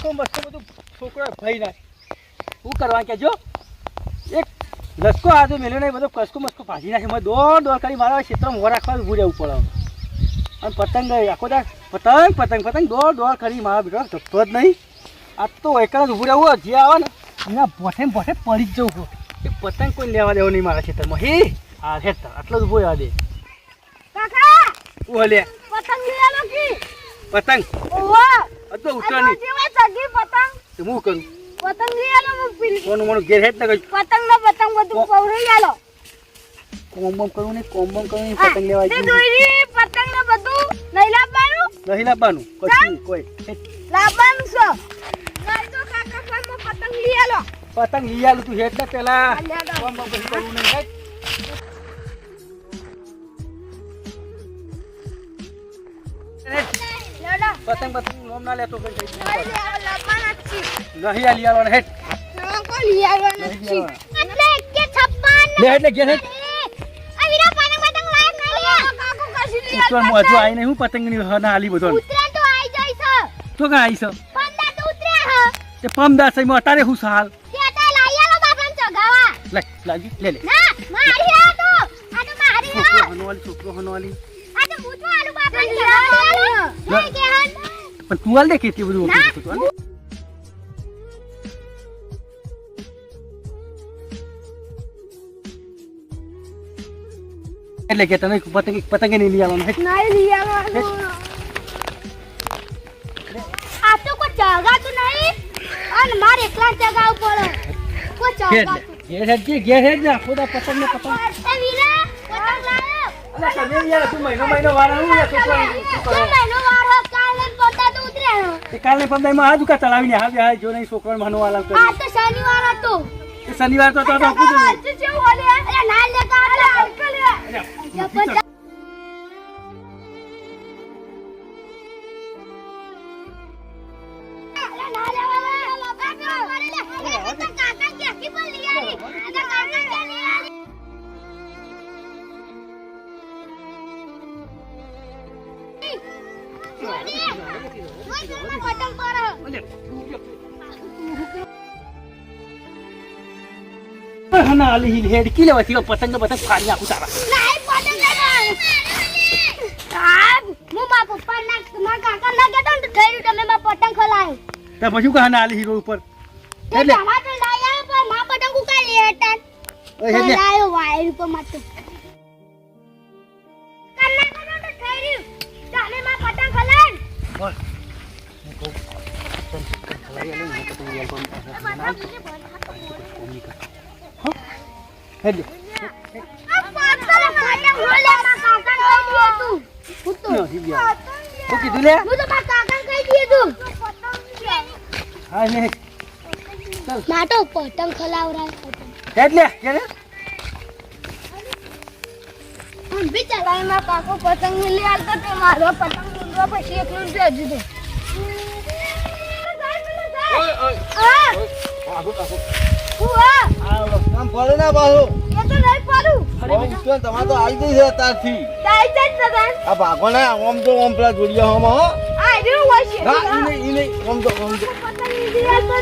કસકો મસ્કો બધું છોકરો ભાઈ ના શું કરવા કે જો એક લસકો આજો મેલ્યો નહીં બધો કસકો મસ્કો ભાજી નાખે મને દોડ કરી મારા ક્ષેત્રમાં મોં રાખવા ઊભું રહેવું પડે અને પતંગ આખો દા પતંગ દોડ કરી મારા બેટો જતો જ નહીં આ તો એકલા જ ઊભું રહેવું જે આવે ને એના ભોઠે પડી જ જવું એ પતંગ કોઈ લેવા દેવો નહીં મારા ક્ષેત્રમાં હા હેઠ આટલો જ ઊભો રહેવા દે કાકા ઓલે પતંગ લઈ આલો કી પતંગ ઓવા અતો ઉતરવાની જેવા સગી પતંગ તો હું કરું પતંગ લઈ આલો કોનું મોનું ઘેર હેઠ ન પતંગ બધું પૌરી આલો કોમ કરું ને પતંગ લેવા તે દોરી પતંગ ને બધું નહીં લાવવાનું કશું કોઈ લાવવાનું છે નહીં તો કાકા ફાર્મમાં પતંગ લઈ આલો પતંગ લઈ આલું તું હેઠ ને પેલા કોમ કશું કરવું નહીં હેઠ પતંગ નોમ ના લેતો કઈ નહીં આલી આવવાનો હેઠ એટલે 156 લે એટલે ઘેર હેઠ અવીરા પતંગ લાયક નહીં કાકો કશી લઈ ઉતરણ મોજો આઈ નહીં હું પતંગ ની ના આલી બધો ઉતરે તો આઈ જાય છે તો કા આઈ છે પંદા તો ઉતરે હ તે પમદા સઈ માં અટારે હું સાલ તે અટા લઈ આલો બાપન ચગાવા લે લાગી લે ના મારી આ તો મારી છોકરો હનવાલી આ તો મૂઠો આલુ બાપન ચગાવા નહીં કે હન પણ તું આલ દે કેટલી બધું એટલે કે તને પતંગ નહીં લઈ આવવાનું નહીં લઈ આવવાનું આ તો કોઈ ચગાતું નહીં અને મારે એકલા ચગાવ પડે કોઈ ચગાતું ઘેર હેડ ને આખો દા પતંગ ને પતંગ એ વીરા પતંગ લાયો અલા તમે યાર તું મહિનો વાળા હું યાર છોકરો મહિનો વાર હો કાલે પતંગ તો ઉતરે તે કાલે પંદાઈમાં આ દુકા ચલાવીને હા જો નહીં છોકરાને મનો વાલા કરી આ તો શનિવાર હતો એ શનિવાર તો કીધું આ તો જેવું ઓલે અરે ના લે કાલે અંકલ ના આલી હેડકી લેવાથી પતંગ ફાડી નાખું તારા નહીં પતંગ સાહેબ હું મારા પપ્પા મારા કાકા ના કહેતા ને થઈ રહ્યું તમે મારા પતંગ ખલાયો તો પછી કહા ના આલી હીરો ઉપર એટલે તમાર તો લઈ આવ્યો પણ મારા પતંગ ઉકાઈ લેતા ખલાયો વાયર ઉપર મારતો કન્ના કોનો તો થઈ રહ્યું તમે મારા પતંગ ખલાય બોલ હેડ કીધું લે હું તો મારા કાકા કહી દીધું હા ને માટો પતંગ ખલાવરાય હેડ લે કે હું બી ચલાય મારા કાકો પતંગ લઈ આવતો તે મારો પતંગ લૂંટવા પછી એકલું જ દીધું આમ પડે ના પાછું એ તો નહીં પાડું તમારે તો આવી જઈ છે અત્યારથી આ ભાગો ને આમ તો આમ પેલા જોડિયા હમ હો આ રહ્યું હોય છે ના ઈ નહીં આમ તો પતંગ લઈ આવતો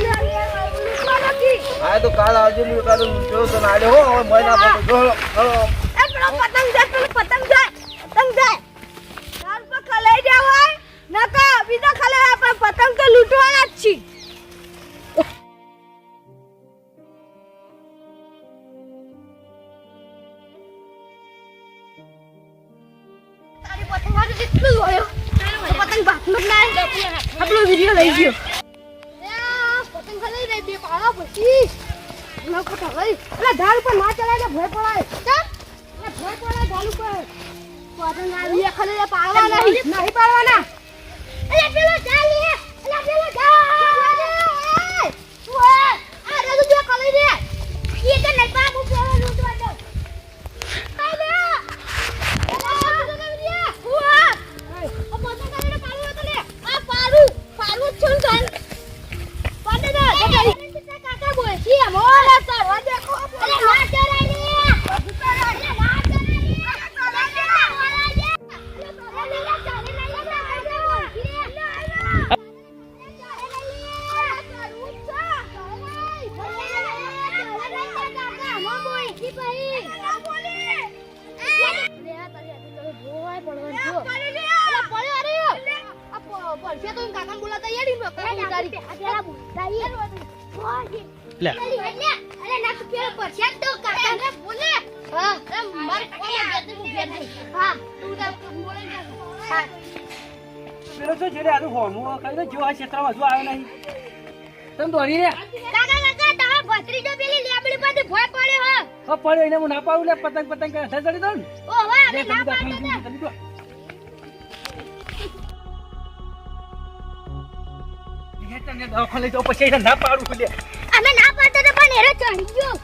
નથી હા તો કાલ આવજો ને કાલ જો તો ના હો હવે મય ના પડે જો હલો એ પેલો પતંગ જાય પતંગ જાય ચાલ પર ખલાઈ જાવ હોય નકા બીજા ખલાઈ પણ પતંગ તો લૂંટવાના જ છે તારી પતંગ આજે કેટલું હોય પતંગ બાતમાં જ ના આપણો વિડિયો લઈ ગયો પતંગ ખલાઈ રે બે પાળા પછી ના પતંગ લઈ અરે ધાર ઉપર ના ચલાય ભય પડાય ચાલ ભય પડાય ધાર ઉપર પતંગ આવી ખલે પાડવાના નહીં પાડવાના અરે પેલો ચાલ લે અરે પેલો જા ઓય આ રજુ બે ખલે દે એ તો નહીં બાબુ પેલો લૂંટવા દો કાઈ લે કાકા બોલ છી મોલા સર દેખો અરે ના ચરાઈ લે બેસી ભાઈ ના બોલી લે આ તારી આટલી જોવાય પડવાનું જો અલા પડ્યો અરે આ પડશે તો કાકા બોલાતા યાડી નો તારી પેલા બોલતા લે અરે ના તું પેલા પડશે તો કાકા ને બોલે હા માર કોને બેઠી હું બેઠી હા તું બોલે હા પેલો તો જેડે આનું હોનું ખાઈ તો જો આ ક્ષેત્રમાં હજુ આવ્યો નહીં તમે દોડી રે કાકા તારા ભત્રીજો પેલી લેબડી પાસે ભોય પડ્યો હો પડ્યો એને હું ના પાડું લે પતંગ પતંગ કરે સર ચડી દો ને ઓ હવે અમે ના પાડતા તમને દવાખાને લઈ જાઓ પછી એને ના પાડું લે અમે ના પાડતા તો પણ એરો ચડી ગયો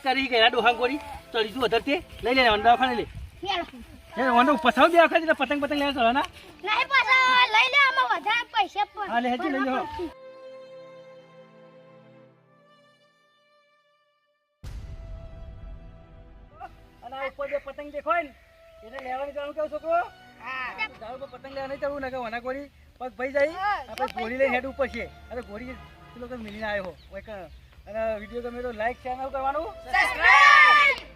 કરી ગયા ડોહાંગ કોરી ચડી તું વધારે તે લઈ લે દવાખાને લે વંડો પસાવ દે આખા પતંગ પતંગ લેવા ચડવાના નહીં પાછા લઈ લે આમાં વધારે પૈસા પણ હા લે હેજી લઈ લો અને આ ઉપર જે પતંગ દેખાય ને એને લેવાની જાણું કેવું છોકરો હા જાણું પતંગ લેવા નહીં ચડવું ને કે વના કોરી પગ ભાઈ જાય આપણે ઘોડી લઈને હેડ ઉપર છે અને ઘોડી લોકો મિલીને આવ્યો અને વિડીયો ગમે તો લાઈક ચેનલ કરવાનું સબસ્ક્રાઇબ